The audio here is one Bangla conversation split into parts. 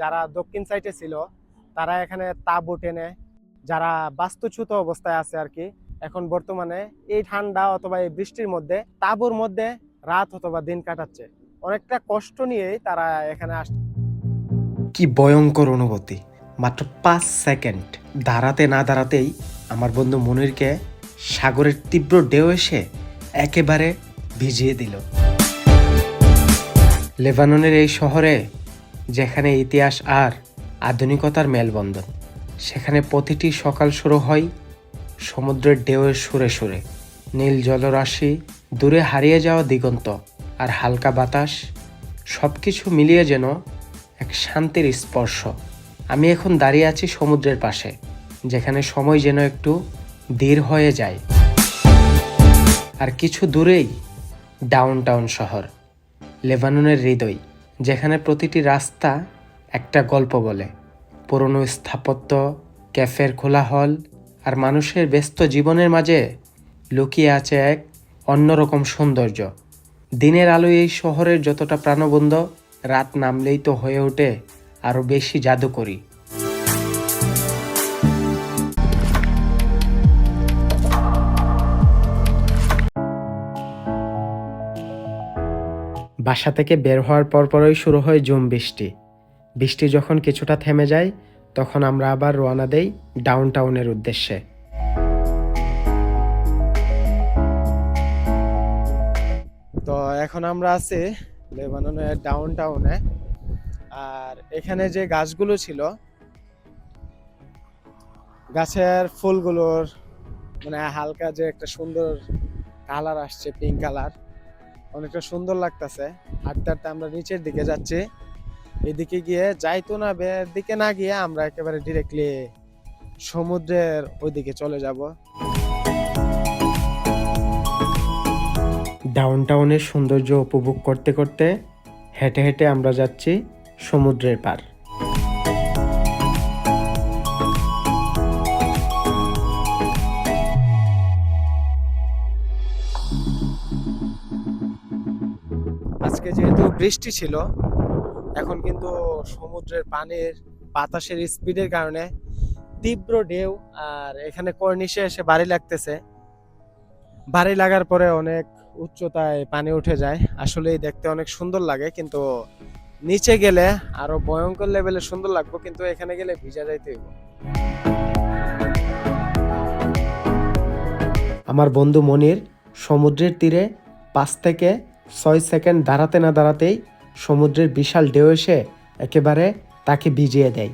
যারা দক্ষিণ সাইডে ছিল তারা এখানে তাঁবু টেনে যারা বাস্তুচ্যুত অবস্থায় আছে আর কি এখন বর্তমানে এই ঠান্ডা অথবা এই বৃষ্টির মধ্যে তাঁবুর মধ্যে রাত অথবা দিন কাটাচ্ছে। অনেকটা কষ্ট নিয়েই তারা এখানে আসছে। কি ভয়ঙ্কর অনুভূতি! মাত্র 5 সেকেন্ড দাঁড়াতে না দাঁড়াতেই আমার বন্ধু মনিরকে সাগরের তীব্র ঢেউ এসে একেবারে ভিজিয়ে দিল। লেবাননের এই শহরে, যেখানে ইতিহাস আর আধুনিকতার মেলবন্ধন, সেখানে প্রতিটি সকাল শুরু হয় সমুদ্রের ঢেউয়ের সুরে সুরে। নীল জলরাশি, দূরে হারিয়ে যাওয়া দিগন্ত আর হালকা বাতাস, সব কিছু মিলিয়ে যেন এক শান্তির স্পর্শ। আমি এখন দাঁড়িয়ে আছি সমুদ্রের পাশে, যেখানে সময় যেন একটু ধীর হয়ে যায়। আর কিছু দূরেই ডাউনটাউন শহর, লেবাননের হৃদয়, যেখানে প্রতিটি রাস্তা একটা গল্প বলে। পুরনো স্থাপত্য, ক্যাফের খোলা হল আর মানুষের ব্যস্ত জীবনের মাঝে লুকিয়ে আছে এক অন্যরকম সৌন্দর্য। দিনের আলোয় এই শহরের যতটা প্রাণবন্ত, রাত নামলেই তো হয়ে ওঠে আরও বেশি জাদুকরী। বাসা থেকে বের হওয়ার পরপরই শুরু হয় ঝুম বৃষ্টি। বৃষ্টি যখন কিছুটা থেমে যায়, তখন আমরা আবার রওনা দেই ডাউনটাউনের উদ্দেশ্যে। তো এখন আমরা আছি লেবাননের ডাউনটাউনে। আর এখানে যে গাছগুলো ছিল, গাছের ফুলগুলোর মানে হালকা যে একটা সুন্দর কালার আসছে, পিঙ্ক কালার, অনেকটা সুন্দর লাগতেছে। হাঁটতে হাঁটতে আমরা নিচের দিকে যাচ্ছি। এদিকে গিয়ে জাইতুনা বের দিকে না গিয়ে আমরা একেবারে ডিরেক্টলি সমুদ্রের ওইদিকে চলে যাব। ডাউনটাউনের সৌন্দর্য উপভোগ করতে করতে হেঁটে হেঁটে আমরা যাচ্ছি সমুদ্রের পার। আজকে যেহেতু বৃষ্টি ছিল, এখন কিন্তু সমুদ্রের পানির বাতাসের স্পিডের কারণে তীব্র ঢেউ আর এখানে কর্নিশে এসে বাড়ি লাগতেছে। বাড়ি লাগার পরে অনেক উচ্চতায় পানি উঠে যায়। আসলেই দেখতে অনেক সুন্দর লাগে, কিন্তু নিচে গেলে আরো ভয়ঙ্কর লেভেলে সুন্দর লাগবে, কিন্তু এখানে গেলে ভিজা যাইতে হইব। আমার বন্ধু মনির সমুদ্রের তীরে 5 থেকে 6 সেকেন্ড দাঁড়াতে না দাঁড়াতেই সমুদ্রের বিশাল ঢেউ এসে একেবারে তাকে ভিজিয়ে দেয়।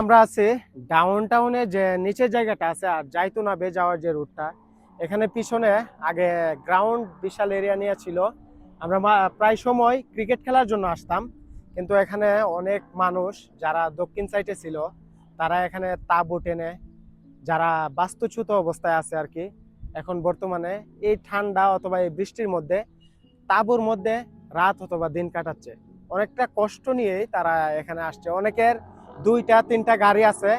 আমরা আছি ডাউনটাউনে, যে নিচের জায়গাটা আছে আর জাইতুনা বে যাওয়ার যে রুটটা, এখানে পিছনে আগে গ্রাউন্ড বিশাল এরিয়া নিয়ে ছিল। আমরা প্রায় সময় ক্রিকেট খেলার জন্য আসতাম, কিন্তু এখানে অনেক মানুষ যারা দক্ষিণ সাইডে ছিল তারা এখানে তাঁবু টেনে যারা বাস্তুচ্যুত অবস্থায় আছে আর কি এখন বর্তমানে এই ঠান্ডা অথবা এই বৃষ্টির মধ্যে তাঁবুর মধ্যে রাত অথবা দিন কাটাচ্ছে। অনেকটা কষ্ট নিয়েই তারা এখানে আসছে। অনেকের 2টা 3টা গাড়ি আছে,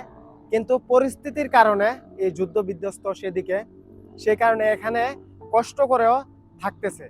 কিন্তু পরিস্থিতির কারণে এই যুদ্ধ বিধ্বস্ত সেদিকে, সেই কারণে এখানে কষ্ট করেও থাকতেছে।